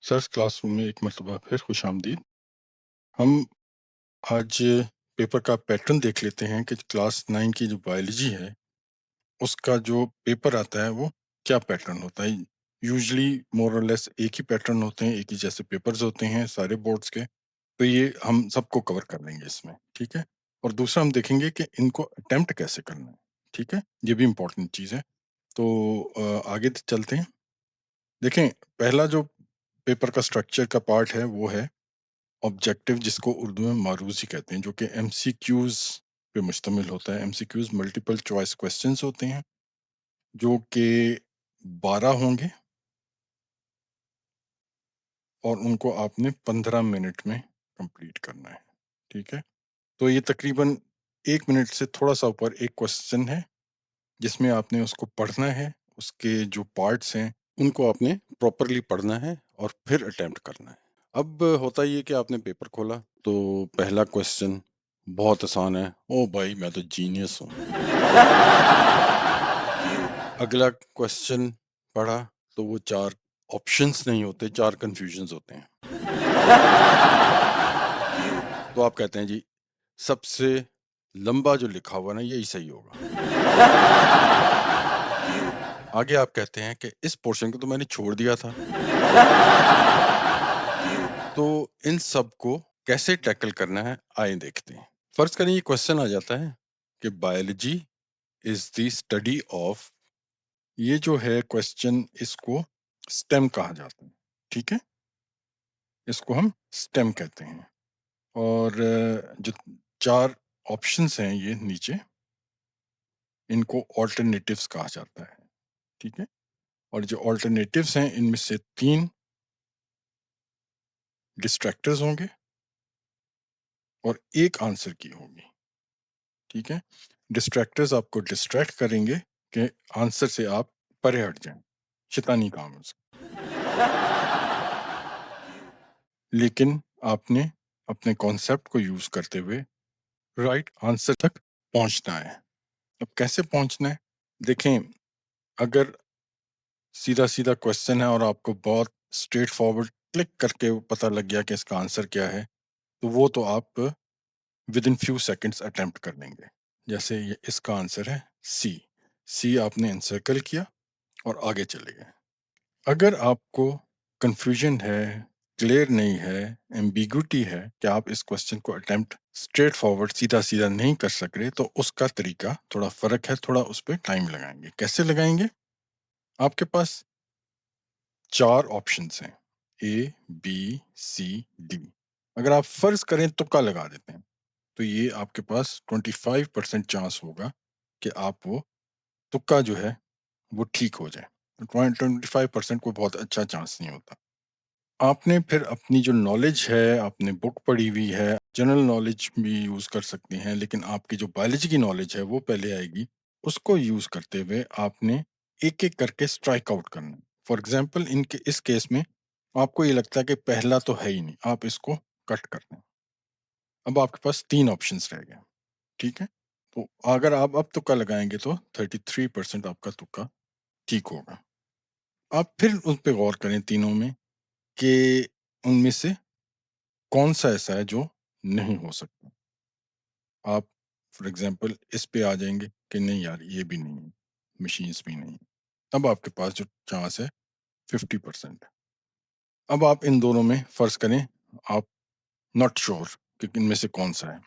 Sirs classroom में एक मरतबा फिर खुशामदीद। हम आज पेपर का पैटर्न देख लेते हैं कि क्लास 9 की जो बायोलॉजी है, उसका जो पेपर आता है वो क्या पैटर्न होता है। यूजुअली मोर और लेस एक ही पैटर्न होते हैं, एक ही जैसे पेपर्स होते हैं सारे बोर्ड्स के। तो ये हम सबको कवर कर लेंगे इसमें, ठीक है। और दूसरा हम देखेंगे कि इनको अटेम्प्ट कैसे करना है, ठीक है। ये भी इम्पोर्टेंट चीज़ है। तो आगे चलते हैं। देखें, पहला जो पेपर का स्ट्रक्चर का पार्ट है वो है ऑब्जेक्टिव, जिसको उर्दू में मारूजी कहते हैं, जो कि एमसीक्यूज पे मुश्तमिल होता है। एमसीक्यूज मल्टीपल चॉइस क्वेश्चंस होते हैं, जो कि 12 होंगे और उनको आपने 15 मिनट में कंप्लीट करना है, ठीक है। तो ये तकरीबन 1 मिनट से थोड़ा सा ऊपर एक क्वेश्चन है, जिसमें आपने उसको पढ़ना है। उसके जो पार्ट्स हैं उनको आपने प्रॉपरली पढ़ना है और फिर अटेम्प्ट करना है। अब होता ये कि आपने पेपर खोला तो पहला क्वेश्चन बहुत आसान है। ओ भाई, मैं तो जीनियस हूँ। अगला क्वेश्चन पढ़ा तो वो 4 ऑप्शंस नहीं होते, 4 कंफ्यूजन्स होते हैं। तो आप कहते हैं जी, सबसे लंबा जो लिखा हुआ ना यही सही होगा। आगे आप कहते हैं कि इस पोर्शन को तो मैंने छोड़ दिया था। तो इन सब को कैसे टैकल करना है, आइए देखते हैं। फर्ज करें ये क्वेश्चन आ जाता है कि biology is the study of, ये जो है क्वेश्चन, इसको स्टेम कहा जाता है, ठीक है। इसको हम स्टेम कहते हैं। और जो 4 ऑप्शंस हैं ये नीचे, इनको ऑल्टरनेटिव्स कहा जाता है, ठीक है। और जो ऑल्टरनेटिव्स हैं इनमें से 3 डिस्ट्रैक्टर्स होंगे और एक आंसर की होगी, ठीक है। डिस्ट्रैक्टर्स आपको डिस्ट्रैक्ट करेंगे कि आंसर से आप परे हट जाएं, शैतानी काम है उसका। लेकिन आपने अपने कॉन्सेप्ट को यूज करते हुए राइट आंसर तक पहुंचना है। अब कैसे पहुंचना है, देखें। अगर सीधा सीधा क्वेश्चन है और आपको बहुत स्ट्रेट फॉरवर्ड क्लिक करके पता लग गया कि इसका आंसर क्या है, तो वो तो आप with in few seconds attempt कर लेंगे। जैसे ये इसका आंसर है सी। सी आपने एनसर्कल किया और आगे चले गए। अगर आपको कंफ्यूजन है, क्लियर नहीं है, एम्बिग्युटी है कि आप इस क्वेश्चन को अटेम्प्ट स्ट्रेट फॉरवर्ड सीधा सीधा नहीं कर सक रहे, तो उसका तरीका थोड़ा फर्क है, थोड़ा उस पर टाइम लगाएंगे। कैसे लगाएंगे? आपके पास 4 ऑप्शंस हैं, ए बी सी डी। अगर आप फर्ज करें तुक्का लगा देते हैं, तो ये आपके पास 25% चांस होगा कि आप वो तुक्का जो है वो ठीक हो जाए। 25% को बहुत अच्छा चांस नहीं होता। आपने फिर अपनी जो नॉलेज है, आपने बुक पढ़ी हुई है, जनरल नॉलेज भी यूज कर सकते हैं, लेकिन आपकी जो बायोलॉजी की नॉलेज है वो पहले आएगी। उसको यूज करते हुए आपने एक एक करके स्ट्राइक आउट करना है। फॉर एग्जाम्पल, इनके इस केस में आपको ये लगता है कि पहला तो है ही नहीं, आप इसको कट कर दें। अब आपके पास 3 ऑप्शंस रह गए, ठीक है। तो अगर आप अब तुक्का लगाएंगे तो 33% आपका तुक्का ठीक होगा। आप फिर उस पे गौर करें तीनों में कि उनमें से कौन सा ऐसा है जो नहीं हो सकता। आप फॉर एग्जांपल इस पे आ जाएंगे कि नहीं यार, ये भी नहीं है, मशीन्स भी नहीं है। अब आपके पास जो चांस है 50%। अब आप इन दोनों में फर्ज करें आप नॉट श्योर कि इनमें से कौन सा है।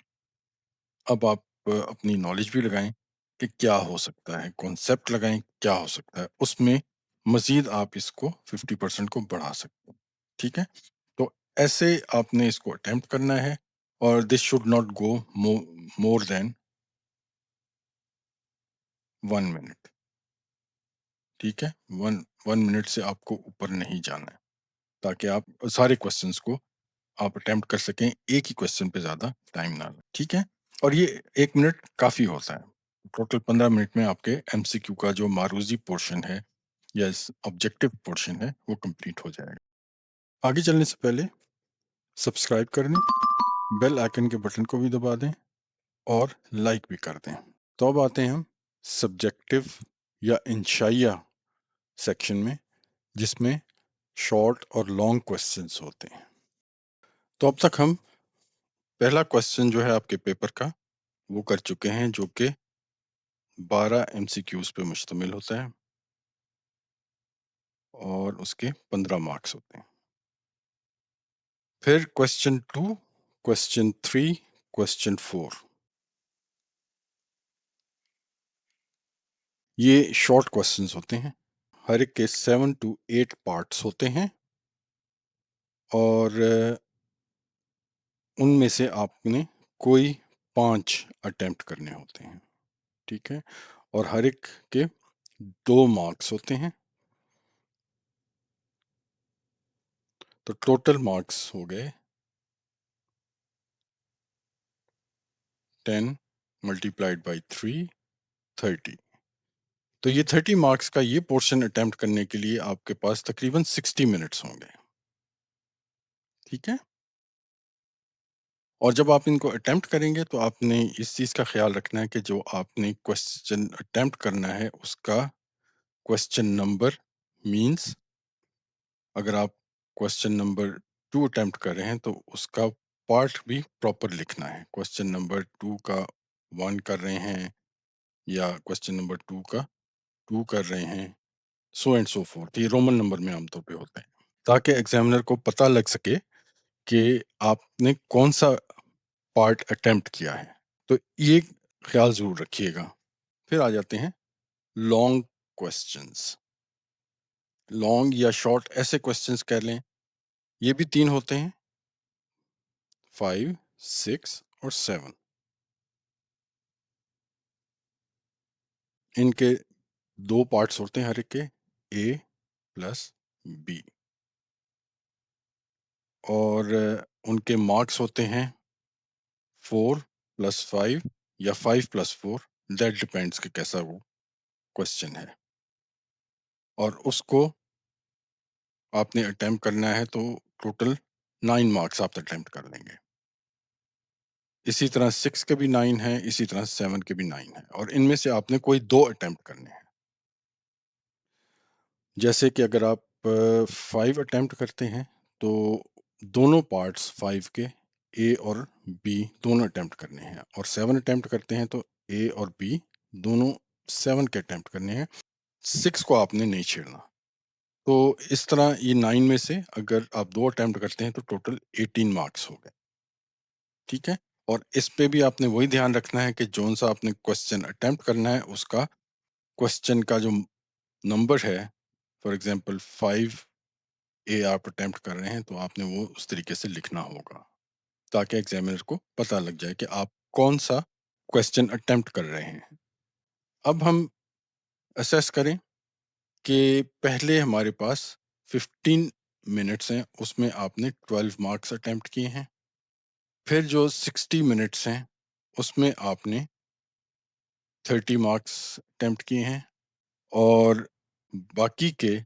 अब आप अपनी नॉलेज भी लगाएं कि क्या हो सकता है, कॉन्सेप्ट लगाएं क्या हो सकता है, उसमें मजीद आप इसको 50% को बढ़ा सकते हैं, ठीक है। तो ऐसे आपने इसको अटेम्प्ट करना है और this should not go more than 1 minute, ठीक है। वन मिनट से आपको ऊपर नहीं जाना है, ताकि आप सारे क्वेश्चंस को आप अटेम्प्ट कर सकें, एक ही क्वेश्चन पे ज्यादा टाइम ना लगे, ठीक है। और ये 1 मिनट काफी होता है। टोटल 15 मिनट में आपके एमसीक्यू का जो मारूजी पोर्शन है या ऑब्जेक्टिव पोर्शन है वो कंप्लीट हो जाएगा। आगे चलने से पहले सब्सक्राइब कर दें, बेल आइकन के बटन को भी दबा दें और लाइक भी कर दें। तो अब आते हैं हम सब्जेक्टिव या इंशाइया सेक्शन में, जिसमें शॉर्ट और लॉन्ग क्वेश्चंस होते हैं। तो अब तक हम पहला क्वेश्चन जो है आपके पेपर का वो कर चुके हैं, जो कि 12 एमसीक्यूज पे मुश्तमिल होता है और उसके 15 मार्क्स होते हैं। फिर क्वेश्चन 2, क्वेश्चन 3, क्वेश्चन 4, ये शॉर्ट क्वेश्चंस होते हैं। हर एक के 7 to 8 पार्ट्स होते हैं और उनमें से आपने कोई 5 अटेम्प्ट करने होते हैं, ठीक है। और हर एक के 2 मार्क्स होते हैं। तो टोटल मार्क्स हो गए 10 मल्टीप्लाइड बाई 3, 30। तो ये 30 मार्क्स का ये पोर्शन अटेम्प्ट करने के लिए आपके पास तकरीबन 60 मिनट्स होंगे, ठीक है। और जब आप इनको अटेम्प्ट करेंगे तो आपने इस चीज़ का ख्याल रखना है कि जो आपने क्वेश्चन अटेम्प्ट करना है उसका क्वेश्चन नंबर मींस, अगर आप क्वेश्चन नंबर 2 अटेम्प्ट कर रहे हैं तो उसका पार्ट भी प्रॉपर लिखना है। क्वेश्चन नंबर 2 का 1 कर रहे हैं या क्वेश्चन नंबर 2 का 2 कर रहे हैं, सो एंड सो फोर्थ। ये रोमन नंबर में आमतौर पे होता है, ताकि एग्जामिनर को पता लग सके कि आपने कौन सा पार्ट अटेम्प्ट किया है। तो ये ख्याल जरूर रखिएगा। फिर आ जाते हैं लॉन्ग क्वेश्चंस। लॉन्ग या शॉर्ट ऐसे क्वेश्चंस कह लें, ये भी 3 होते हैं, 5, 6 और 7। इनके 2 पार्ट्स होते हैं हर एक के, ए प्लस बी। और उनके मार्क्स होते हैं 4 प्लस 5 या 5 प्लस 4, दैट डिपेंड्स कि कैसा वो क्वेश्चन है। और उसको आपने अटेम्प्ट करना है तो टोटल 9 मार्क्स आप अटेम्प्ट कर लेंगे। इसी तरह 6 के भी 9 हैं, इसी तरह 7 के भी 9 हैं, और इनमें से आपने कोई 2 अटेम्प्ट करने हैं। जैसे कि अगर आप 5 अटेम्प्ट करते हैं तो दोनों पार्ट्स 5 के, ए और बी दोनों अटेम्प्ट करने हैं। और 7 अटेम्प्ट करते हैं तो ए और बी दोनों 7 के अटेम्प्ट करने हैं। 6 को आपने नहीं छेड़ना। तो इस तरह ये 9 में से अगर आप 2 अटेम्प्ट करते हैं तो टोटल 18 मार्क्स हो गए, ठीक है। और इस पे भी आपने वही ध्यान रखना है कि जोन सा आपने क्वेश्चन अटेम्प्ट करना है उसका क्वेश्चन का जो नंबर है, फॉर एग्जांपल 5 ए आप अटेम्प्ट कर रहे हैं तो आपने वो उस तरीके से लिखना होगा, ताकि एग्जामिनर को पता लग जाए कि आप कौन सा क्वेश्चन अटेम्प्ट कर रहे हैं। अब हम असेस करें कि पहले हमारे पास 15 मिनट्स हैं, उसमें आपने 12 मार्क्स अटेम्प्ट किए हैं। फिर जो 60 मिनट्स हैं उसमें आपने 30 मार्क्स अटेम्प्ट किए हैं। और बाकी के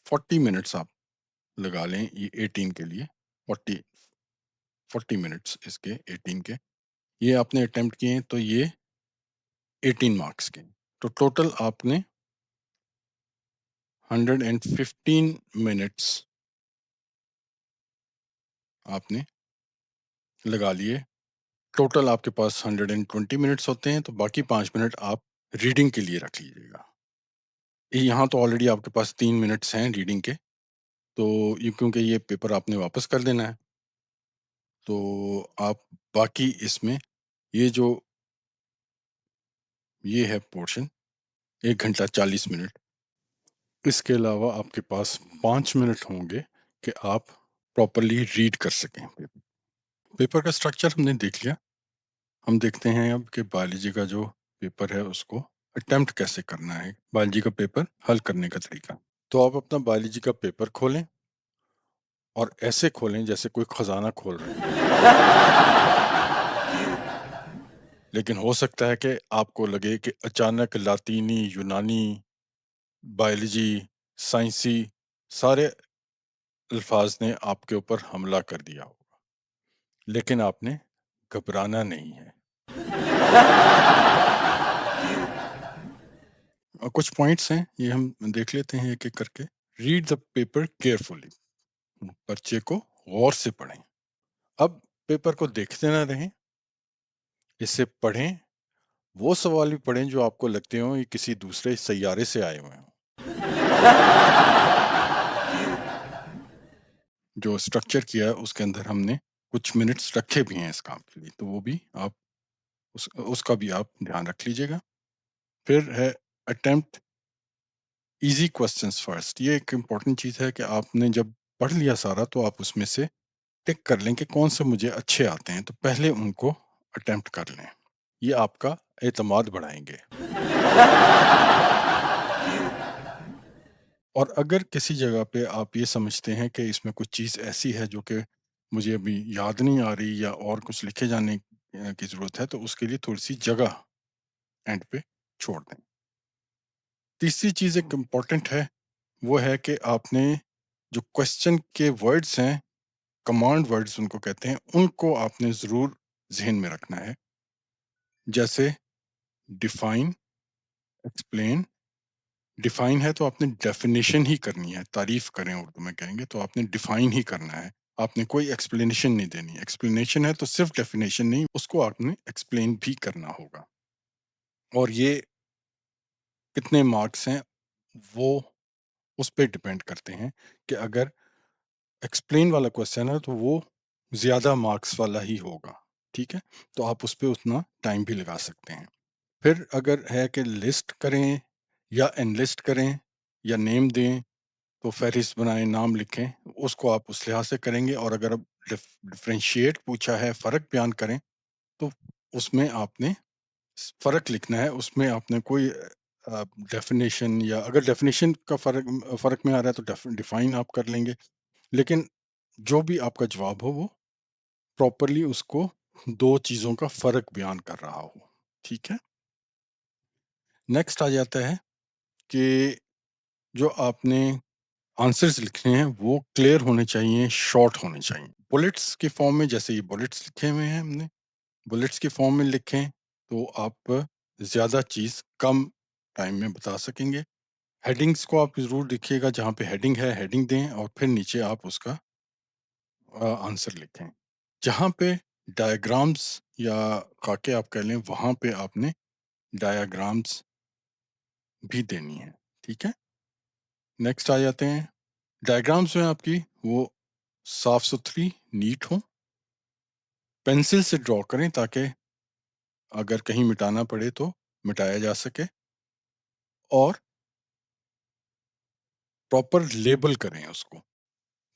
40 मिनट्स आप लगा लें ये 18 के लिए, 40 40 मिनट्स इसके 18 के, ये आपने अटेम्प्ट किए हैं तो ये 18 मार्क्स के। तो टोटल आपने 115 मिनट्स आपने लगा लिए। टोटल आपके पास 120 मिनट्स होते हैं, तो बाकी 5 मिनट आप रीडिंग के लिए रख लीजिएगा। यहाँ तो ऑलरेडी आपके पास 3 मिनट्स हैं रीडिंग के, तो ये क्योंकि ये पेपर आपने वापस कर देना है, तो आप बाकी इसमें ये जो ये है पोर्शन 1 घंटा 40 मिनट, इसके अलावा आपके पास 5 मिनट होंगे कि आप प्रॉपर्ली रीड कर सकें पेपर। पेपर का स्ट्रक्चर हमने देख लिया। हम देखते हैं अब कि बायोलॉजी का जो पेपर है उसको अटेम्प्ट कैसे करना है, बायोलॉजी का पेपर हल करने का तरीका। तो आप अपना बायोलॉजी का पेपर खोलें और ऐसे खोलें जैसे कोई खजाना खोल रहे हैं। लेकिन हो सकता है कि आपको लगे कि अचानक लातीनी, यूनानी, बायोलॉजी, साइंसी सारे अल्फाज ने आपके ऊपर हमला कर दिया होगा, लेकिन आपने घबराना नहीं है। कुछ पॉइंट्स हैं, ये हम देख लेते हैं एक एक करके। रीड द पेपर केयरफुली, पर्चे को गौर से पढ़ें। अब पेपर को देखते ना रहें, इसे पढ़ें, वो सवाल भी पढ़ें जो आपको लगते हो ये किसी दूसरे सैयारे से आए हुए हों। जो स्ट्रक्चर किया है उसके अंदर हमने कुछ मिनट्स रखे भी हैं इस काम के लिए, तो वो भी आप उसका भी आप ध्यान रख लीजिएगा। फिर है अटेम्प्ट ईज़ी क्वेश्चंस फर्स्ट। ये एक इम्पोर्टेंट चीज़ है कि आपने जब पढ़ लिया सारा तो आप उसमें से टिक कर लें कि कौन से मुझे अच्छे आते हैं, तो पहले उनको अटेम्प्ट कर लें। ये आपका एतमाद बढ़ाएँगे। और अगर किसी जगह पे आप ये समझते हैं कि इसमें कुछ चीज़ ऐसी है जो कि मुझे अभी याद नहीं आ रही या और कुछ लिखे जाने की ज़रूरत है, तो उसके लिए थोड़ी-सी जगह एंड पे छोड़ दें। तीसरी चीज़ एक इम्पोर्टेंट है, वो है कि आपने जो क्वेश्चन के वर्ड्स हैं, कमांड वर्ड्स उनको कहते हैं, उनको आपने ज़रूर ज़हन में रखना है। जैसे डिफाइन, एक्सप्लेन। डिफाइन है तो आपने डेफिनेशन ही करनी है, तारीफ करें उर्दू में कहेंगे तो आपने डिफाइन ही करना है। आपने कोई एक्सप्लेनेशन नहीं देनी। एक्सप्लेनेशन है तो सिर्फ डेफिनेशन नहीं, उसको आपने एक्सप्लेन भी करना होगा। और ये कितने मार्क्स हैं, वो उस पे डिपेंड करते हैं कि अगर एक्सप्लेन वाला क्वेश्चन है तो वो ज़्यादा मार्क्स वाला ही होगा, ठीक है? तो आप उस पे उतना टाइम भी लगा सकते हैं। फिर अगर है कि लिस्ट करें या एनलिस्ट करें या नेम दें, तो फ़हरिस्त बनाएँ, नाम लिखें, उसको आप उस लिहाज से करेंगे। और अगर अब डिफरेंशिएट पूछा है, फ़र्क बयान करें, तो उसमें आपने फ़र्क लिखना है, उसमें आपने कोई डेफ़िनेशन या अगर डेफ़िनेशन का फ़र्क में आ रहा है तो डिफ़ाइन आप कर लेंगे। लेकिन जो भी आपका जवाब हो वो प्रॉपर्ली उसको 2 चीज़ों का फ़र्क बयान कर रहा हो, ठीक है? नेक्स्ट आ जाता है कि जो आपने आंसर्स लिखने हैं वो क्लियर होने चाहिए, शॉर्ट होने चाहिए। बुलेट्स के फॉर्म में, जैसे ये बुलेट्स लिखे हुए हैं हमने, बुलेट्स के फॉर्म में लिखें तो आप ज़्यादा चीज़ कम टाइम में बता सकेंगे। हेडिंग्स को आप ज़रूर लिखिएगा, जहाँ पे हेडिंग है हेडिंग दें और फिर नीचे आप उसका आंसर लिखें। जहाँ पे डायग्राम्स या खाके आप कह लें, वहाँ पे आपने डायग्राम्स भी देनी है, ठीक है? नेक्स्ट आ जाते हैं, डायग्राम्स में आपकी वो साफ-सुथरी, नीट हो। पेंसिल से ड्रॉ करें ताकि अगर कहीं मिटाना पड़े तो मिटाया जा सके। और प्रॉपर लेबल करें उसको।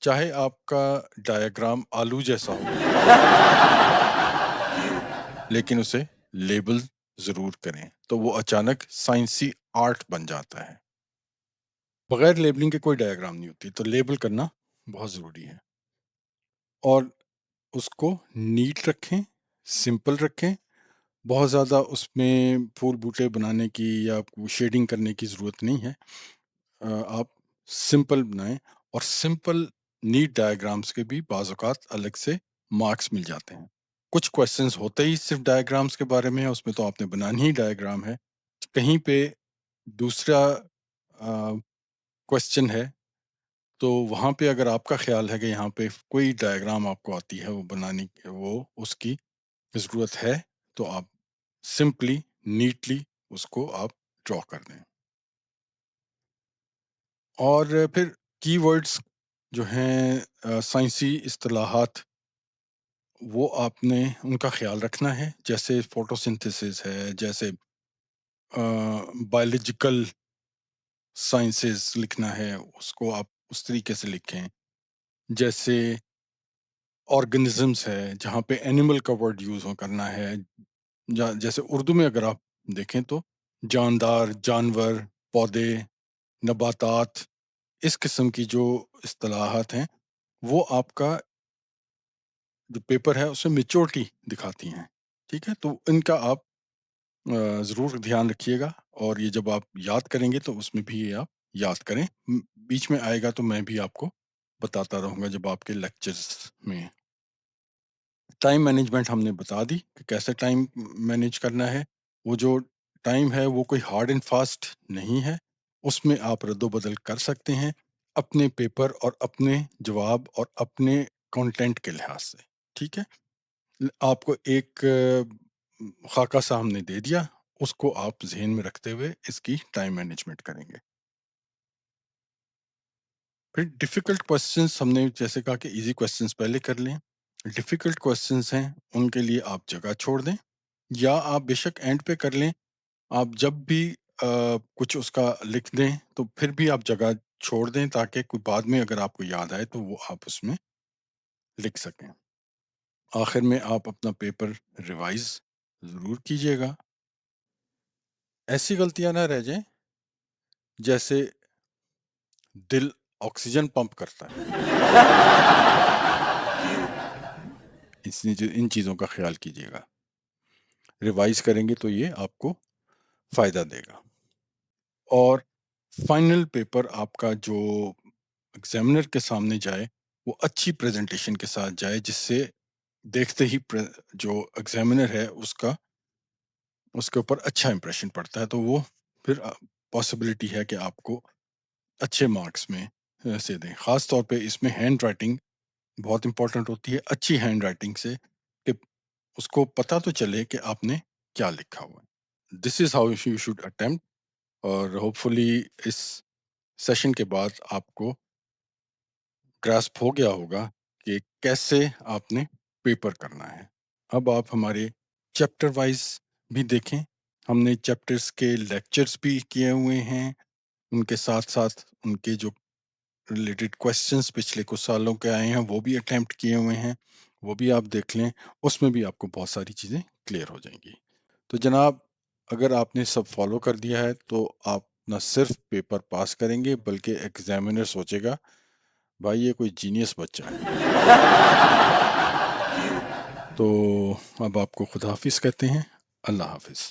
चाहे आपका डायग्राम आलू जैसा हो, लेकिन उसे लेबल ज़रूर करें, तो वो अचानक साइंसी आर्ट बन जाता है। बगैर लेबलिंग के कोई डायग्राम नहीं होती, तो लेबल करना बहुत ज़रूरी है। और उसको नीट रखें, सिंपल रखें, बहुत ज़्यादा उसमें फूल-बूटे बनाने की या वो शेडिंग करने की ज़रूरत नहीं है। आप सिंपल बनाएँ। और सिंपल नीट डायग्राम्स के भी बाज़ औक़ात अलग से मार्क्स मिल जाते हैं। कुछ क्वेश्चंस होते ही सिर्फ़ डायग्राम्स के बारे में है, उसमें तो आपने बनानी ही डायग्राम है। कहीं पे दूसरा क्वेश्चन है, तो वहाँ पे अगर आपका ख़्याल है कि यहाँ पे कोई डायग्राम आपको आती है वो बनाने की, वो उसकी ज़रूरत है, तो आप सिंपली, नीटली उसको आप ड्रॉ कर दें। और फिर कीवर्ड्स जो हैं, साइंसी इस्तिलाहात, वो आपने उनका ख़्याल रखना है। जैसे फ़ोटोसिंथेसिस है, जैसे बायोलॉजिकल साइंसेज़ लिखना है, उसको आप उस तरीके से लिखें। जैसे ऑर्गेनिज़म्स है, जहाँ पे एनिमल का वर्ड यूज़ हो करना है। जैसे उर्दू में अगर आप देखें तो जानदार, जानवर, पौधे, नबातात, इस किस्म की जो इस्तिलाहात हैं, वो आपका जो पेपर है उसमें मैच्योरिटी दिखाती हैं, ठीक है? तो इनका आप ज़रूर ध्यान रखिएगा। और ये जब आप याद करेंगे तो उसमें भी ये आप याद करें। बीच में आएगा तो मैं भी आपको बताता रहूँगा जब आपके लेक्चर्स में। टाइम मैनेजमेंट हमने बता दी कि कैसे टाइम मैनेज करना है। वो जो टाइम है वो कोई हार्ड एंड फास्ट नहीं है, उसमें आप रद्द-बदल कर सकते हैं। अपने पेपर और अपने जवाब और अपने कंटेंट के लिहाज से, ठीक है? आपको एक खाका सामने दे दिया, उसको आप ज़हन में रखते हुए इसकी टाइम मैनेजमेंट करेंगे। फिर डिफ़िकल्ट क्वेश्चंस हमने जैसे कहा कि ईज़ी क्वेश्चंस पहले कर लें, डिफ़िकल्ट क्वेश्चंस हैं, उनके लिए आप जगह छोड़ दें या आप बेशक एंड पे कर लें। आप जब भी कुछ उसका लिख दें, तो फिर भी आप जगह छोड़ दें ताकि कोई बाद में अगर आपको याद आए तो वो आप उसमें लिख सकें। आखिर में आप अपना पेपर रिवाइज़ ज़रूर कीजिएगा। ऐसी गलतियाँ ना रह जाएँ जैसे दिल ऑक्सीजन पंप करता है। इन चीज़ों का ख़्याल कीजिएगा। रिवाइज़ करेंगे तो ये आपको फ़ायदा देगा। और फाइनल पेपर आपका जो एग्ज़ामिनर के सामने जाए, वो अच्छी प्रेज़ेंटेशन के साथ जाए जिससे देखते ही जो एग्ज़ामिनर है उसके ऊपर अच्छा इम्प्रेशन पड़ता है, तो वो फिर पॉसिबिलिटी है कि आपको अच्छे मार्क्स में से दें। ख़ास तौर पे इसमें हैंड राइटिंग बहुत इम्पोर्टेंट होती है, अच्छी हैंड राइटिंग से कि उसको पता तो चले कि आपने क्या लिखा हुआ है। This is how you should attempt. और होपफुली इस सेशन के बाद आपको ग्रास्प हो गया होगा कि कैसे आपने पेपर करना है। अब आप हमारे चैप्टर वाइज़ भी देखें। हमने चैप्टर्स के लेक्चर्स भी किए हुए हैं, उनके साथ-साथ उनके जो रिलेटेड क्वेश्चंस पिछले कुछ सालों के आए हैं, वो भी अटेम्प्ट किए हुए हैं, वो भी आप देख लें, उसमें भी आपको बहुत सारी चीज़ें क्लियर हो जाएँगी। तो जनाब, अगर आपने सब फॉलो कर दिया है, तो आप ना सिर्फ़ पेपर पास करेंगे, बल्कि एग्ज़ामिनर सोचेगा, भाई ये कोई जीनियस बच्चा है। तो अब आपको खुदा हाफ़िज़ कहते हैं। अल्लाह हाफ़िज़।